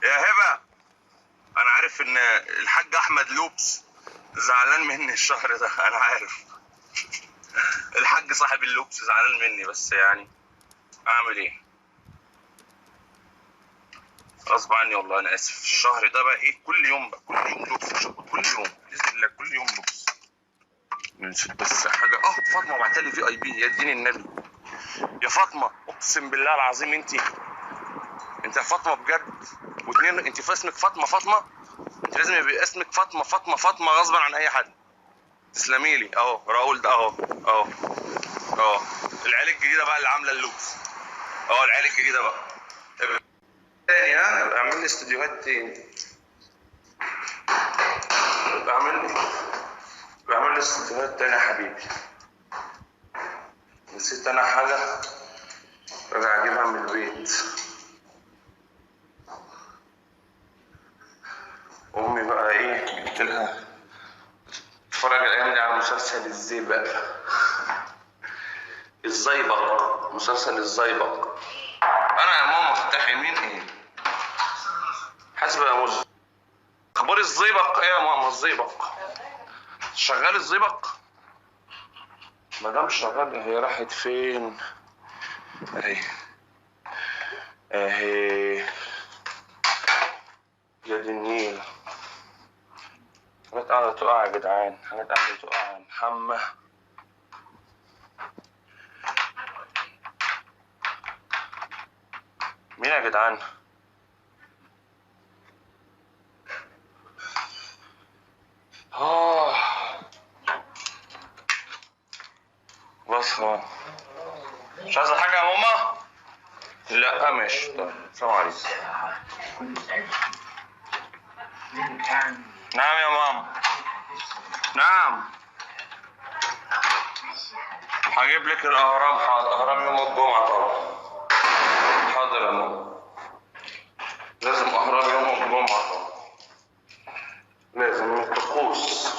يا هبه، انا عارف ان الحاج احمد لوبس زعلان مني الشهر ده، انا عارف. الحاج صاحب اللوبس زعلان مني، بس يعني اعمل ايه؟ غصب عني والله، انا اسف. الشهر ده بقى ايه؟ كل يوم بقى، كل يوم لوبس، كل يوم باذن الله، كل يوم لوبس. نسيت بس حاجه. فاطمه بعتلي في اي بي، يا دين النبي. يا فاطمه، اقسم بالله العظيم انت يا فاطمه بجد. واتنين، انت في اسمك فاطمه. انت لازم يبقى اسمك فاطمه غصبا عن اي حد. تسلمي لي اهو. راؤول ده اهو. العيال الجديده بقى اللي عامله اللوكس. العيال الجديده بقى تاني. اعمل لي استوديوهات تاني. بعمل لي استوديوهات تاني يا حبيبي. نسيت انا حاجه، راجع اجيبها من البيت. امي بقى ايه، جبت لها اتفرج الايام دي على مسلسل الزيبق. مسلسل الزيبق. انا يا ماما فتحي مين ايه؟ حاسبه يا مز. اخبار الزيبق ايه يا ماما؟ الزيبق شغال؟ الزيبق مدام شغال. هي راحت فين؟ اهي يا دي النيل. حاجات قاعدة تقع يا جدعان، حاجات قاعدة تقع يا محمد. مين يا جدعان؟ بس خلاص. مش عايزة حاجة يا ماما؟ لا ماشي. طيب السلام عليكم. نعم يا ماما. نعم. هجيب لك الأهرام. حاضر. أهرام يوم الجمعة طبعا. حاضر يا ماما. لازم أهرام يوم الجمعة طبعا. لازم من الطقوس.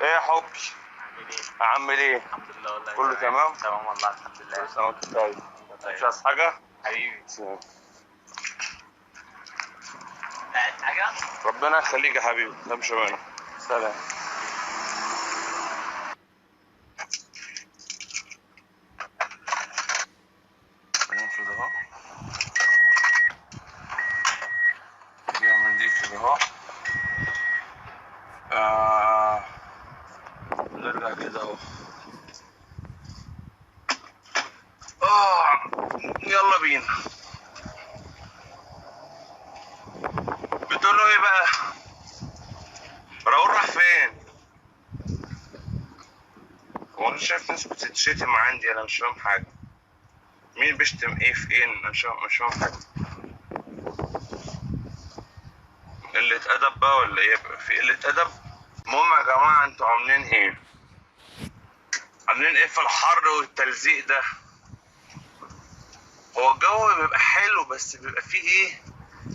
ايه يا حبي؟ عامل ايه؟ الحمد لله والله. كله تمام؟ تمام والله الحمد لله. كل سنة وانت طيب. مش عايز حاجة؟ حبيبي. عايز حاجة؟ ربنا يخليك يا حبيبي. تمشي منه. سلام. ننفذ اهو. نعمل دي كده اهو. نرجع كده اهو. يلا بينا. بتقولوا ايه بقى؟ راؤول راح فين؟ هو انا شايف ناس بتتشتم عندي، انا مش فاهم حاجه. مين بيشتم ايه في ايه؟ انا مش فاهم حاجه. قلة ادب بقى ولا ايه؟ في قلة ادب؟ المهم يا جماعه، انتوا عاملين ايه؟ عاملين ايه في الحر والتلزيق ده؟ هو الجو بيبقى حلو، بس بيبقى فيه ايه؟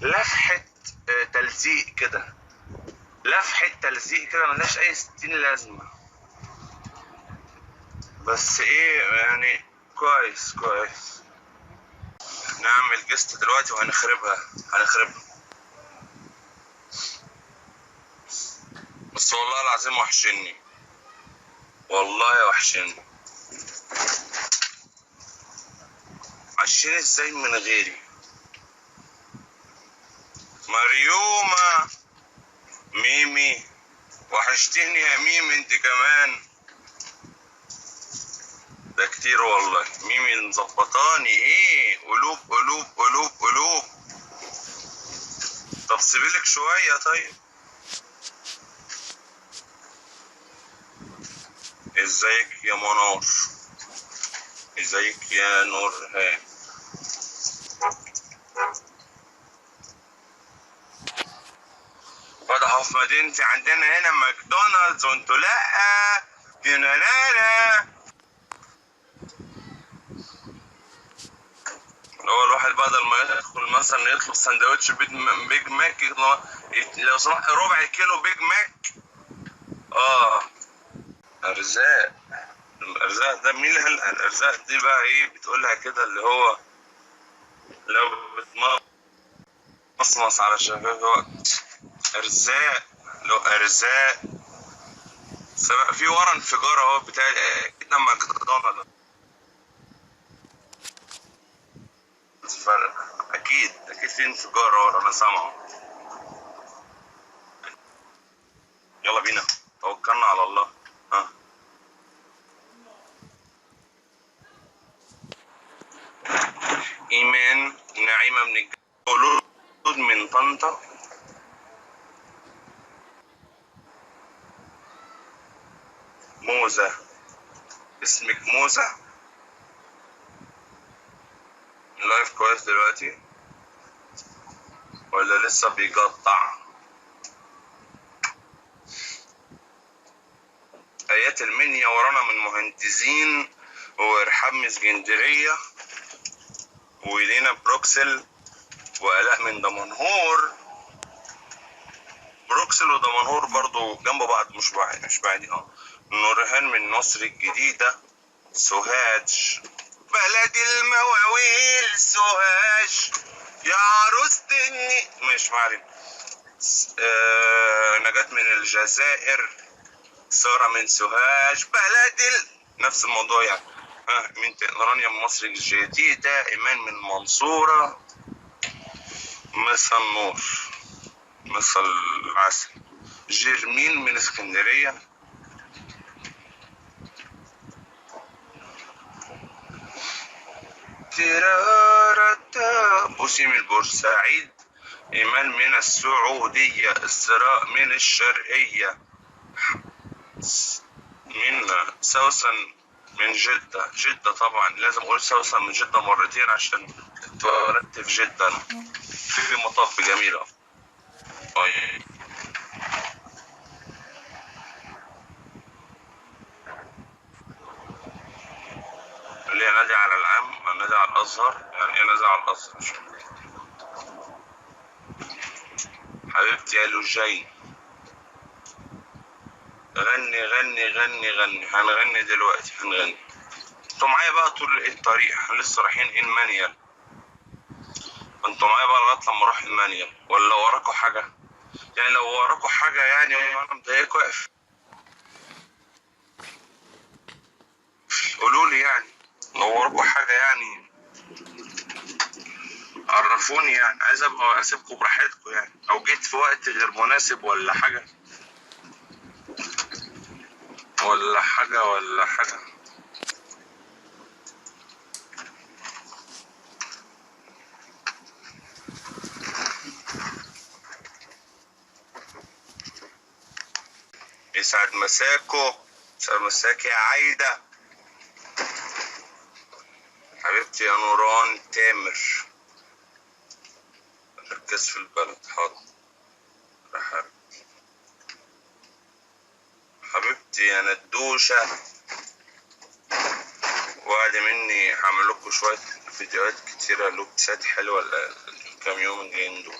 لفحة تلزيق كده. لفحة تلزيق كده ملهاش اي 60 لازمة. بس ايه يعني؟ كويس. نعمل جست دلوقتي وهنخربها. بس والله العظيم وحشني. والله وحشني. عايشين ازاي من غيري؟ مريومة، ميمي، وحشتني يا ميم انت كمان. ده كتير والله. ميمي مظبطاني ايه؟ قلوب. طب سيبيلك شوية طيب. ازيك يا منار؟ ازيك يا نورهان؟ فتحوا في مدينتي عندنا هنا ماكدونالدز وانتوا لا. ينانا. هو الواحد بدل ما يدخل مثلا يطلب سندوتش بيج ماك، لو سمحت ربع كيلو بيج ماك. ارزاق. الارزاق ده مين اللي الارزاق دي بقى ايه بتقولها كده اللي هو لو بتمصمص على شفاف وقت ارزاق. لو ارزاق في ورا انفجار اهو بتاع كده ماكدونالدز. فرق اكيد اكيد في انفجار ورا انا سامعه. يلا بينا توكلنا على الله. ها ايمان نعيمه من الجولود من طنطا. موزه اسمك موزه. اللايف كويس دلوقتي ولا لسه بيقطع؟ ايات المنيا ورانا من مهندسين وارحاب من اسكندريه ولينا بروكسل والاء من دمنهور. بروكسل ودمنهور برضو جنب بعض مش بعيد نورهان من مصر الجديده. سوهاج بلد المواويل سوهاج يا عروسة مش معلم. نجاة من الجزائر. سارة من سوهاج نفس الموضوع يعني. مين رانيا من مصر الجديدة. إيمان من المنصورة. مسا النور مسا العسل. جيرمين من اسكندرية. بوسي من بورسعيد. إيمان من السعودية. إسراء من الشرقية. من سوسن من جدة طبعا لازم أقول سوسن من جدة مرتين عشان اتولدت في جدة أنا. في مطب جميل اللي نادي على العام نادي على الأزهر. يعني إيه نادي على الأزهر؟ حبيبتي يا لوجين غني غني غني غني. هنغني دلوقتي هنغني. انتوا معايا بقى طول الطريق. احنا لسه رايحين المانيال. انتوا معايا بقى لغايه لما اروح المانيال ولا وراكوا حاجه؟ يعني لو وراكوا حاجه يعني وانا مضايقكوا واقف قولوا لي. يعني لو وراكوا حاجه يعني عرفوني. يعني عايز ابقى اسيبكم براحتكم يعني او جيت في وقت غير مناسب ولا حاجه ولا حاجه ولا حاجه. يسعد مساكو. يسعد مساك يا عايده حبيبتي يا نوران تامر. ركز في البلد. حاضر حبيبتي يا ندوشة. وعد مني هعمل لكم شوية فيديوهات كتيرة لوكسات حلوة الكام يوم الجايين دول.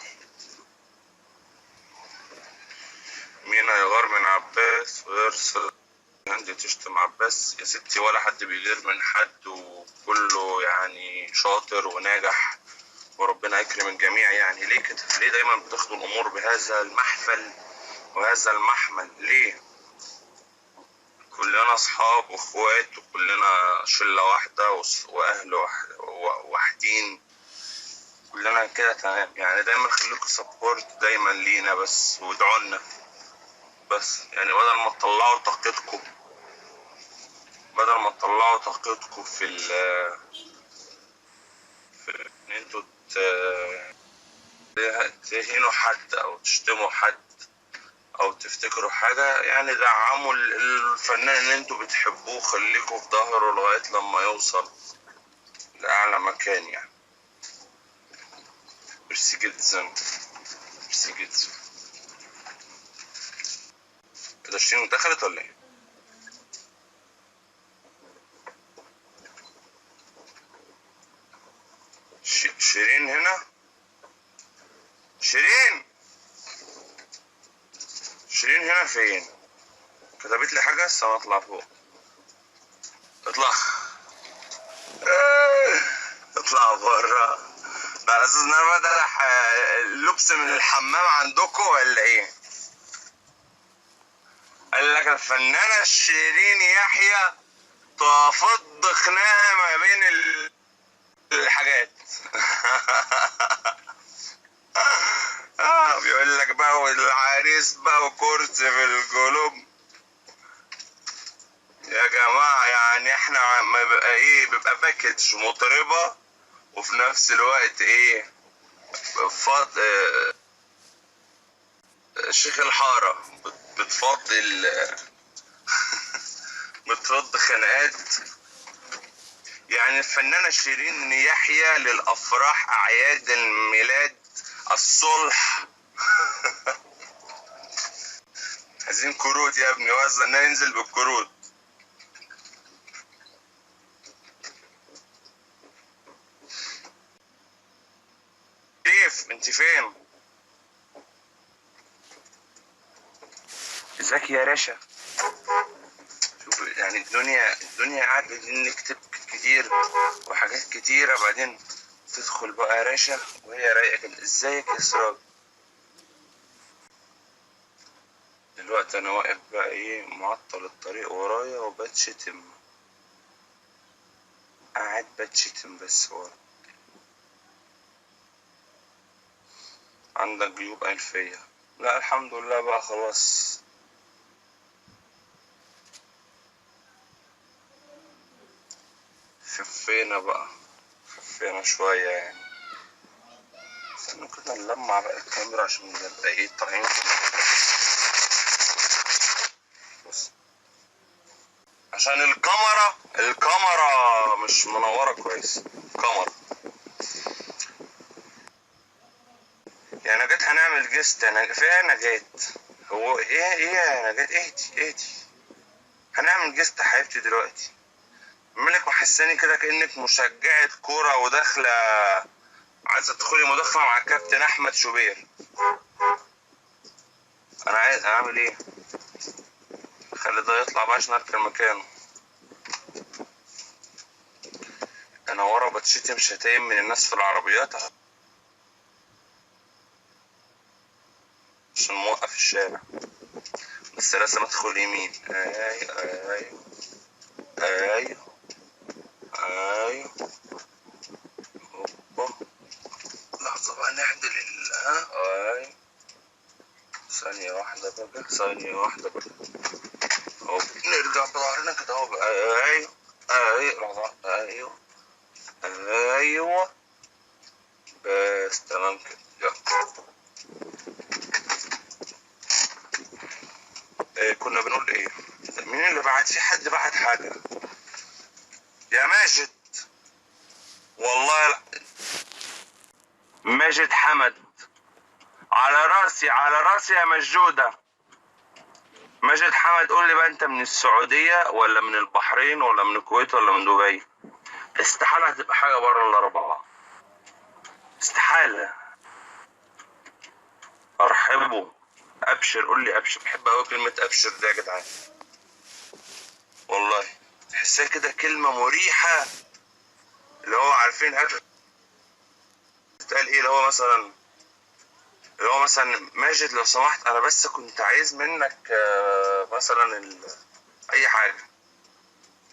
مينا يغار من عباس ويرسل عندي تشتم عباس يا ستي. ولا حد بيغير من حد وكله يعني شاطر وناجح وربنا يكرم الجميع. يعني ليه كده؟ ليه دايما بتاخدوا الامور بهذا المحفل وهذا المحمل؟ ليه؟ كلنا اصحاب واخوات وكلنا شله واحده واهل واحدين. كلنا كده تمام. يعني دايما خليكوا سبورت دايما لينا بس وادعوا لنا بس. يعني بدل ما تطلعوا طاقتكم في ان انتوا تهينوا حد او تشتموا حد او تفتكروا حاجة. يعني دعموا الفنان اللي انتوا بتحبوه. خليكوا في ظهره لغاية لما يوصل لأعلى مكان. يعني ميرسي جدا ميرسي جدا. كده شيرين دخلت ولا ايه؟ شيرين هنا. شيرين هنا فين؟ كتبت لي حاجة، استنى اطلع فوق. اطلع. اطلع بره. ده على اساس ان انا بدأ اللبس من الحمام عندكم ولا ايه؟ قال لك الفنانة شيرين يحيى تفض خناقة ما بين الحاجات. بيقول لك بقى والعريس بقى وكرسي في القلوب. يا جماعة يعني احنا ما بيبقى ايه، بيبقى باكج مطربة وفي نفس الوقت ايه فض شيخ الحارة بتفضي بترد خناقات. يعني الفنانة شيرين يحيى للأفراح، أعياد الميلاد، الصلح. عايزين كروت يا ابني، وزع ننزل بالكروت. كيف انت فين؟ ازيك يا رشا؟ شوف يعني الدنيا قاعدة نكتب كتير وحاجات كتيرة، بعدين تدخل بقى رشا وهي رايقة كده. ازيك يا سراج؟ دلوقتي انا واقف بقى ايه معطل الطريق ورايا وبتشتم، قاعد بتشتم بس ورا. عندك جيوب ألفية؟ لا الحمد لله بقى خلاص. خفينا بقى، خفينا شوية يعني. استنى كده نلمع بقى الكاميرا عشان نبقى ايه طالعين. بص عشان الكاميرا مش منورة كويس. الكاميرا يعني نجاة هنعمل جيست. انا فين نجاة؟ هو ايه يا نجاة؟ اهدي. هنعمل جيست حبيبتي دلوقتي. مالك محساني كده كأنك مشجعة كورة وداخلة عايزة تدخلي مداخلة مع الكابتن أحمد شوبير. أنا عايز أعمل إيه؟ خلي ده يطلع بقى عشان أركن مكانه. أنا ورا بتشتم شتايم من الناس في العربيات عشان موقف الشارع، بس لازم أدخل يمين. أيوه هوبا. لحظة بقى نعدل أيوه ثانية واحدة بقى اهو. نرجع بظهرنا كده اهو بقى. ايوه بس تمام كده. يلا كنا بنقول ايه؟ مين اللي بعت؟ في حد بعت حاجة يا ماجد؟ والله ماجد حمد، على راسي يا مجودة. ماجد حمد قول لي بقى، انت من السعودية ولا من البحرين ولا من الكويت ولا من دبي؟ استحالة هتبقى حاجة بره الأربعة، استحالة. أرحبه. أبشر، قول لي أبشر. بحب أوي كلمة أبشر دي يا جدعان، والله تحسها كده كلمة مريحة. اللي هو عارفين تتقال إيه، اللي هو مثلا ماجد لو سمحت أنا بس كنت عايز منك مثلا أي حاجة،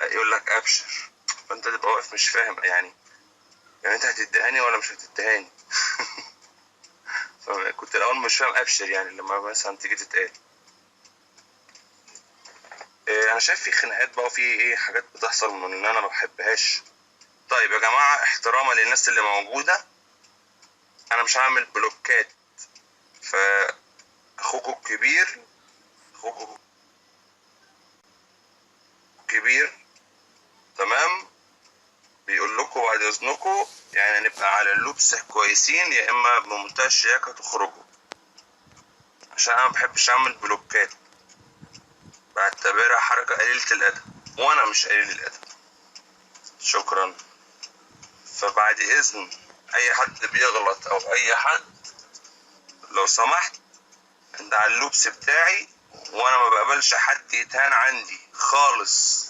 يقول لك أبشر. فأنت تبقى واقف مش فاهم يعني أنت هتدهاني ولا مش هتدهاني؟ كنت الأول مش فاهم أبشر يعني لما مثلا تيجي تتقال. أنا شايف في خناقات بقى وفي إيه حاجات بتحصل من إن أنا ما بحبهاش. طيب يا جماعة احتراما للناس اللي موجودة، أنا مش هعمل بلوكات. فأخوكوا الكبير تمام بيقول لكم بعد إذنكم يعني نبقى على اللبس كويسين، يا إما بمنتهى الشياكة تخرجوا، عشان أنا مبحبش أعمل بلوكات، بعتبرها حركة قليلة الأدب وأنا مش قليل الأدب. شكرا. فبعد إذن أي حد بيغلط أو أي حد لو سمحت انت على اللبس بتاعي وانا ما بقبلش حد يتهان عندي خالص.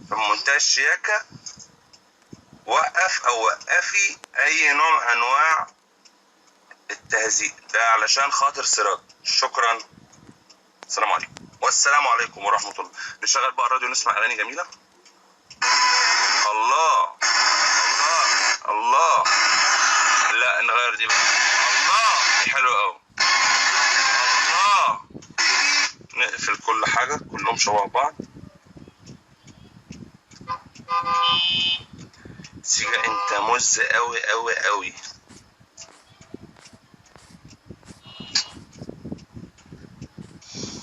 في منتهى الشياكة وقف او وقفي اي نوع من انواع التهزيء ده علشان خاطر سراج. شكرا. السلام عليكم. والسلام عليكم ورحمة الله. نشغل بقى الراديو نسمع اغاني جميلة. الله الله الله. لا نغير دي بقى. الله دي حلوة اوي. الله. نقفل كل حاجة كلهم شبه بعض. سيجا انت مز اوي اوي اوي.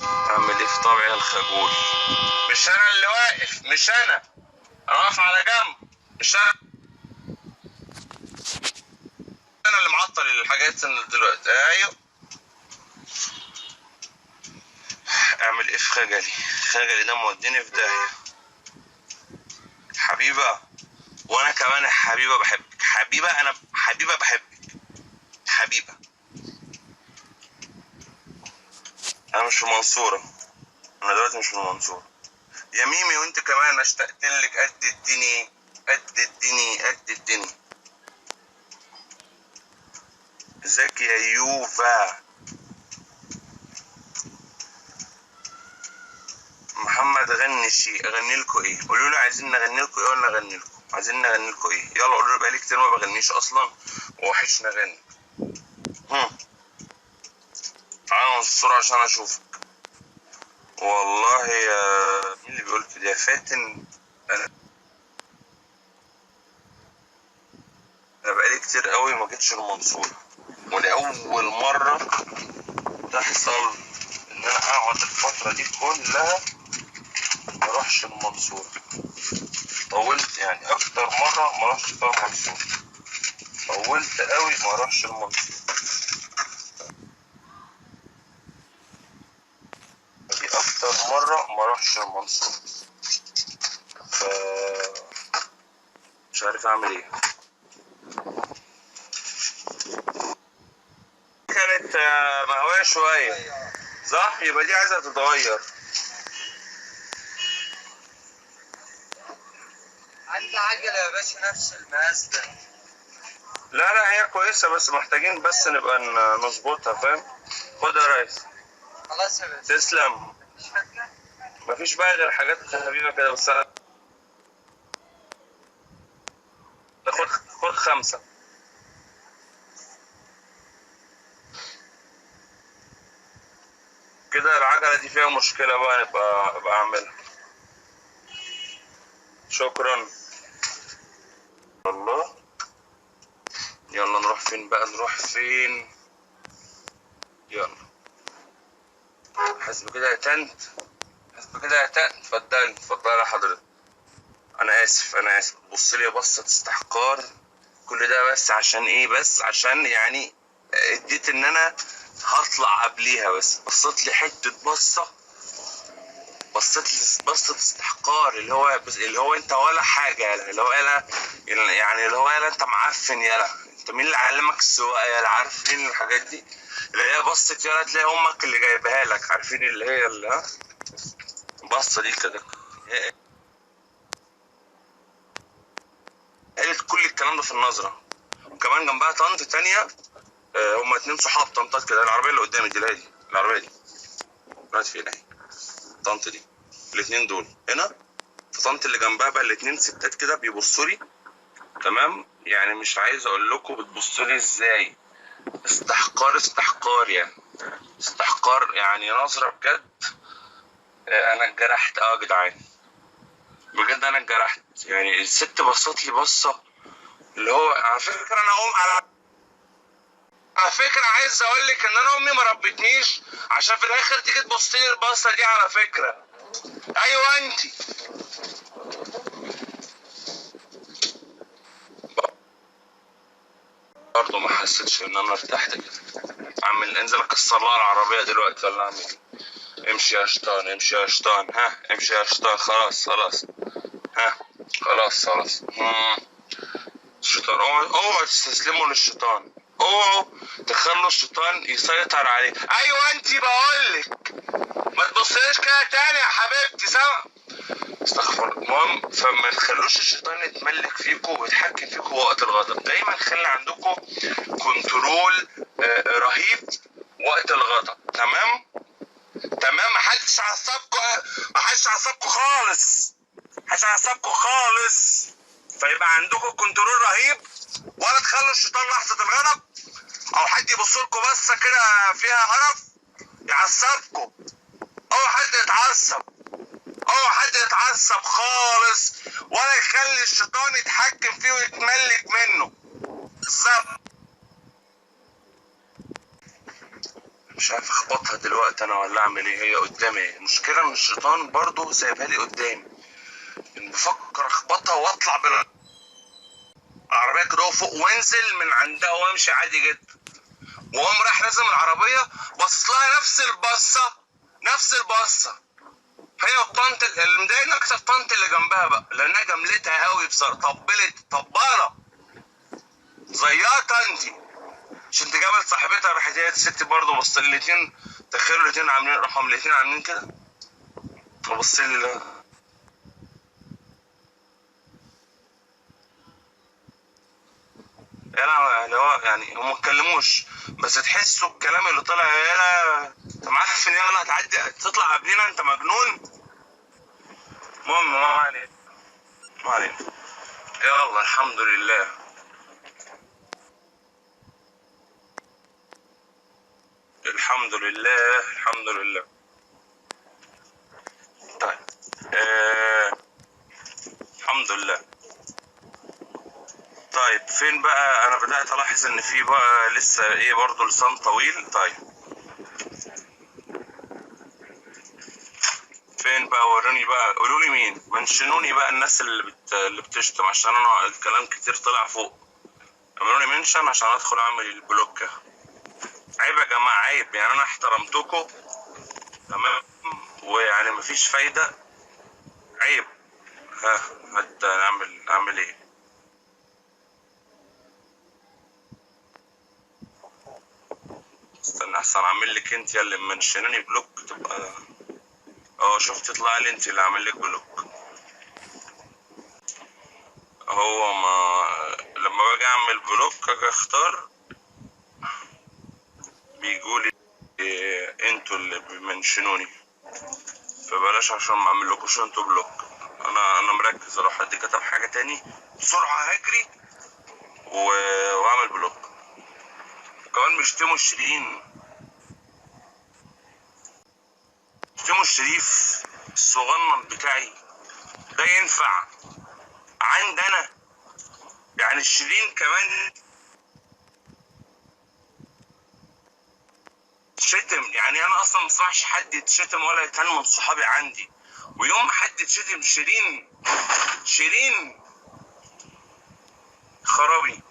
اعمل ايه في طبعي الخجول؟ مش انا اللي واقف، مش انا واقف على جنب، مش انا اللي معطل الحاجات دلوقتي. ايوه اعمل ايه في خجلي؟ خجلي ده موديني في داهية. حبيبة وانا كمان يا حبيبة بحبك. حبيبة انا حبيبة بحبك. حبيبة انا مش في المنصورة، انا دلوقتي مش في المنصورة يا ميمي. وانت كمان اشتقت لك قد الدنيا قد الدنيا قد الدنيا. ازيك يا يوفا؟ محمد غني شيء. اغني لكم ايه؟ قولوا لي عايزين نغني لكم ايه ولا نغني لكم؟ عايزين نغني لكم ايه؟ يلا قولوا لي. بقالي كتير ما بغنيش اصلا ووحشني اغني. تعالوا الصورة عشان اشوفك. والله يا مين اللي بيقول كده؟ يا فاتن. انا بقالي كتير قوي ما جيتش المنصورة، ولأول مرة تحصل ان انا اقعد الفترة دي كلها ما اروحش المنصورة. طولت يعني اكتر مرة ما اروحش فيها المنصورة. طولت قوي ما اروحش المنصورة. دي اكتر مرة ما اروحش المنصورة. ف مش عارف اعمل ايه. كانت مهوية شوية صح؟ يبقى دي عايزة تتغير. عندي عجلة يا باشا نفس المقاس ده. لا لا هي كويسة بس محتاجين بس نبقى نظبطها فاهم؟ خد يا ريس. خلاص يا باشا. تسلم. مش فاكرة؟ مفيش بقى غير حاجات خفيفة كده بس. خد 5. كده العجلة دي فيها مشكلة بقى نبقى اعملها. شكرا. الله. يلا نروح فين بقى؟ نروح فين؟ يلا حسب كده يا تنت. حسب كده يا تنت. اتفضلي اتفضلي يا حضرتك. انا اسف انا اسف. بص لي بصة استحقار. كل ده بس عشان ايه؟ بس عشان يعني اديت ان انا هطلع قبليها بس بصيت لي حتة بصة. بصيت لي بصة استحقار اللي هو انت ولا حاجة يالا. اللي هو يالا يعني اللي هو يالا انت معفن يالا. انت مين اللي علمك السواقة يالا؟ عارفين الحاجات دي اللي هي بصة يالا تلاقي امك اللي جايبها لك. عارفين اللي هي اللي بصة دي كده. قالت كل الكلام ده في النظرة. وكمان جنبها طنط تانية. هما 2 صحاب طنطات كده. العربية اللي قدامي دي الهادي. العربية دي راحت فين اهي؟ طنط دي. الاتنين دول هنا. فطنط اللي جنبها بقى الاتنين ستات كده بيبصوا لي. تمام يعني مش عايز اقول لكم بتبصوا لي ازاي. استحقار استحقار يعني. استحقار يعني نظرة بجد. انا اتجرحت يا جدعان. بجد انا اتجرحت. يعني الست بصت لي بصة اللي هو على فكرة انا على فكرة عايز اقول لك ان انا امي ما ربتنيش عشان في الاخر تيجي تبص لي البصة دي على فكرة. ايوه انتي برضه ما حسيتش ان انا ارتحت كده. اعمل انزل اكسر لها العربية دلوقتي ولا اعمل ايه؟ امشي يا شيطان امشي يا شيطان. ها امشي يا شيطان. خلاص خلاص. ها خلاص خلاص. الشيطان اوعوا تستسلموا للشيطان. اوعوا تخلوا الشيطان يسيطر عليك. ايوه انتي بقولك ما تبصليش كده تاني يا حبيبتي، سامع؟ استغفر. المهم فما تخلوش الشيطان يتملك فيكم ويتحكم فيكم وقت الغضب. دايما خلي عندكم كنترول رهيب وقت الغضب. تمام؟ تمام. محدش عصبكم، محدش عصبكم خالص، محدش عصبكم خالص. فيبقى عندكم كنترول رهيب، ولا تخلوا الشيطان لحظة الغضب او حد يبصلكوا بصة كده فيها قرف يعصبكم. اوعى حد يتعصب، اوعى حد يتعصب خالص، ولا يخلي الشيطان يتحكم فيه ويتملك منه. بالظبط. مش عارف اخبطها دلوقتي انا ولا اعمل ايه، هي قدامي. المشكله ان الشيطان برضه سايبها لي قدامي، بفكر اخبطها واطلع بالعربيه كده فوق وانزل من عندها وامشي عادي جدا، وقام رايح نازل من العربيه باصص لها نفس البصه، نفس البصه. هي الطنط اللي مضايقني اكتر الطنط اللي جنبها بقى، لانها جملتها قوي بصراحه، طباله زياطه انت. عشان تجابل صاحبتها راحت هي الست برضه بص لي الاتنين، تخيلوا الاتنين عاملين، راحوا الاتنين عاملين كده وبص لي. لا يعني هو يعني هم ما اتكلموش، بس تحسوا الكلام اللي طلع. يالا انت معرف ان يلا هتعدي تطلع قبلينا، انت مجنون. المهم ما علينا، ما علينا. يلا الحمد لله. الحمد لله، الحمد لله. طيب الحمد لله. طيب فين بقى؟ انا بدأت الاحظ ان في بقى لسه ايه برضو لسان طويل. طيب فين بقى؟ وروني بقى، قولوا لي مين، منشنوني بقى الناس اللي بتشتم، عشان انا الكلام كتير طلع فوق. اعملوا لي منشن عشان ادخل اعمل البلوك. عيب يا جماعه، عيب. يعني انا احترمتكم تمام، ويعني مفيش فايده. عيب. ها حتى اعمل ايه؟ استنى احسن اعمل لك انت اللي منشناني بلوك تبقى. شفت طلع لي انت اللي عامل لك بلوك. هو ما لما باجي اعمل بلوك اجي اختار بيجولي انتوا اللي بيمنشنوني، فبلاش عشان ما اعملكوش انتوا بلوك. انا مركز، لو حد كتب حاجه تاني بسرعه هجري واعمل بلوك. وكمان بيشتموا الشيرين، بيشتموا الشريف الصغنن بتاعي. ده ينفع عندنا؟ يعني الشيرين كمان شتم. يعني انا اصلا ما اسمعش حد يتشتم ولا يتهان من صحابي عندي، ويوم ما حد يتشتم شيرين، شيرين خرابي،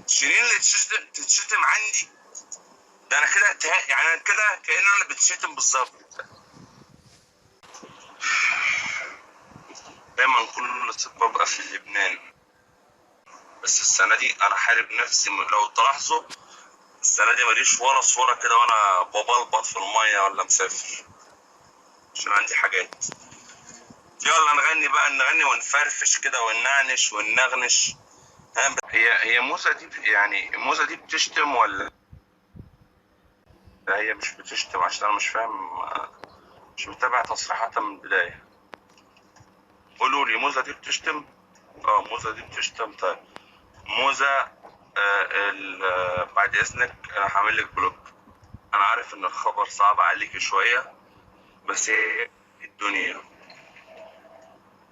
شيرين اللي تتشتم عندي، ده انا كده يعني انا كده كأن انا اللي بتشتم بالظبط. دايما كل صيف ببقى في لبنان، بس السنة دي انا حارب نفسي. لو تلاحظوا السنة دي ماليش ولا صورة كده وانا ببلبط في المية ولا مسافر، عشان عندي حاجات. يلا نغني بقى، نغني ونفرفش كده وننعنش وننغنش. هي موسى دي، يعني موسى دي بتشتم ولا لا؟ هي مش بتشتم عشان انا مش فاهم، مش متابع تصريحاتها من البداية. قولوا لي موسى دي بتشتم؟ موسى دي بتشتم. طيب موسى بعد اذنك انا هعمل لك بلوك. انا عارف ان الخبر صعب عليك شوية، بس هي الدنيا،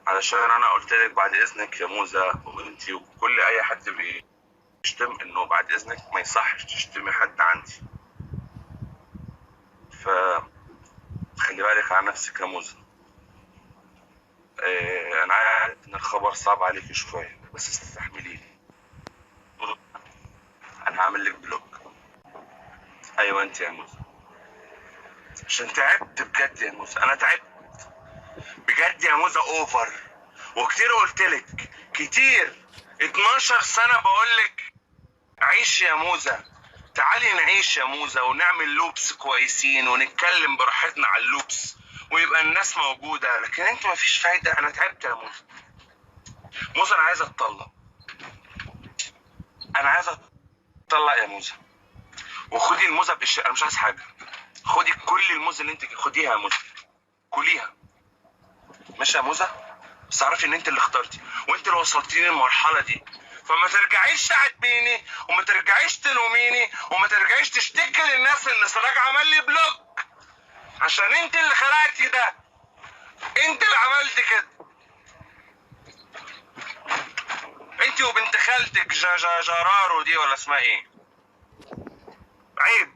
علشان انا قلت لك بعد اذنك يا موسى، وانتي وكل اي حد بيشتم انه بعد اذنك ما يصحش تشتمي حد عندي. ف خلي بالك على نفسك يا موسى. انا عارف ان الخبر صعب عليك شوية، بس استحمليني. انا هعمل لك بلوك. ايوه انت يا موسى، عشان تعبت بجد يا موسى. انا تعبت بجد يا موسى اوفر، وكتير قلت لك كتير. 12 سنة بقول لك عيش يا موسى، تعالي نعيش يا موزة ونعمل لوبس كويسين ونتكلم براحتنا على اللوبس ويبقى الناس موجودة. لكن انت مفيش فايدة. انا تعبت يا موزة. موزة انا عايز اتطلق. انا عايز اتطلق يا موزة. وخدي الموزة انا مش عايز حاجة. خدي كل الموز اللي انت خديها يا موزة. كليها. ماشي يا موزة؟ بس اعرفي ان انت اللي اخترتي وانت اللي وصلتيني للمرحلة دي. فما ترجعيش تعاتبيني وما ترجعيش تلوميني وما ترجعيش تشتكي للناس ان سراج عمل لي بلوك. عشان انت اللي خلقتي ده. انت اللي عملت كده. انت وبنت خالتك جارارو دي ولا اسمها ايه؟ عيب.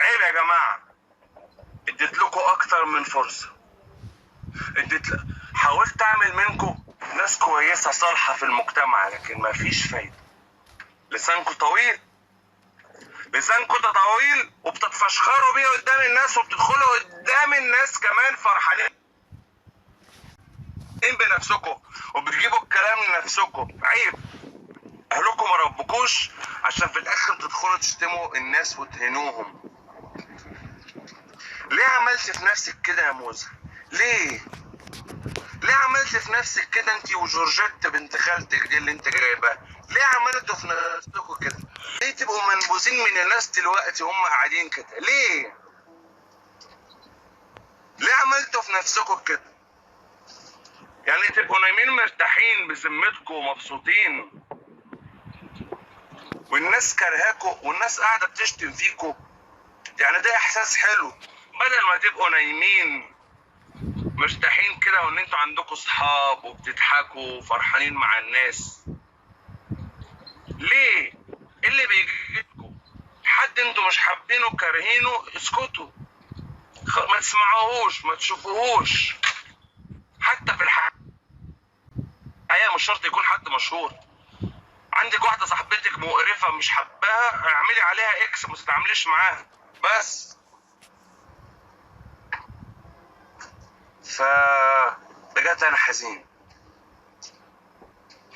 عيب يا جماعة. اديت لكم اكتر من فرصة. حاولت اعمل منكم ناس كويسة صالحة في المجتمع لكن مفيش فايدة. لسانكم طويل. لسانكم ده طويل وبتتفشخروا بيه قدام الناس وبتدخلوا قدام الناس كمان فرحانين بنفسكم وبتجيبوا الكلام لنفسكم. عيب. اهلكم ما ربكوش عشان في الاخر تدخلوا تشتموا الناس وتهنوهم. ليه عملت في نفسك كده يا موزة؟ ليه ليه عملت في نفسك كده انت وجورجيت بنت خالتك دي اللي انت جايبها؟ ليه عملتوا في نفسكم كده؟ ليه تبقوا منبوذين من الناس دلوقتي هم قاعدين كده؟ ليه عملتوا في نفسكم كده؟ يعني تبقوا نايمين مرتاحين بذمتكم ومبسوطين والناس كرهاكوا والناس قاعده بتشتم فيكوا؟ يعني ده احساس حلو بدل ما تبقوا نايمين مرتاحين كده وان انتوا عندكم صحاب وبتضحكوا وفرحانين مع الناس. ليه؟ ايه اللي بيجيلكوا؟ حد انتوا مش حابينه كارهينه اسكتوا. ما تسمعوهوش ما تشوفوهوش. حتى في الحياة مش شرط يكون حد مشهور. عندك واحدة صاحبتك مقرفة مش حباها اعملي عليها اكس ما تتعامليش معاها بس. بجد انا حزين.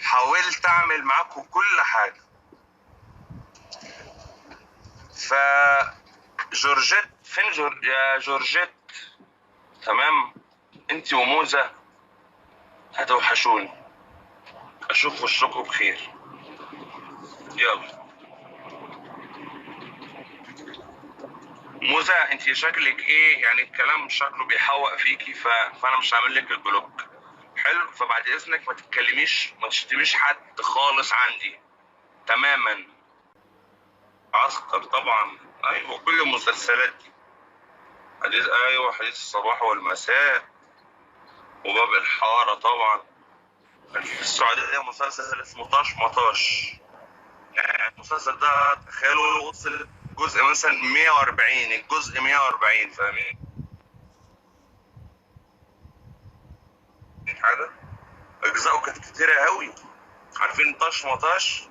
حاولت اعمل معاكم كل حاجة. جورجيت فين يا جورجيت؟ تمام. انت وموزة هتوحشوني. اشوف وشكم بخير. يلا. موزة انت شكلك ايه يعني الكلام شكله بيحوق فيكي فانا مش هعمل لك البلوك. حلو. فبعد اذنك ما تتكلميش ما تشتميش حد خالص عندي تماما. عسكر طبعا. ايوه كل المسلسلات دي. حديث الصباح والمساء وباب الحارة طبعا. في السعودية مسلسل اسمه طاش مطاش. يعني المسلسل ده تخيلوا وصل جزء مثلا 140 الجزء 140 فاهمين حاجة؟ اجزاؤه كانت كتيرة قوي. عارفين طاش مطاش؟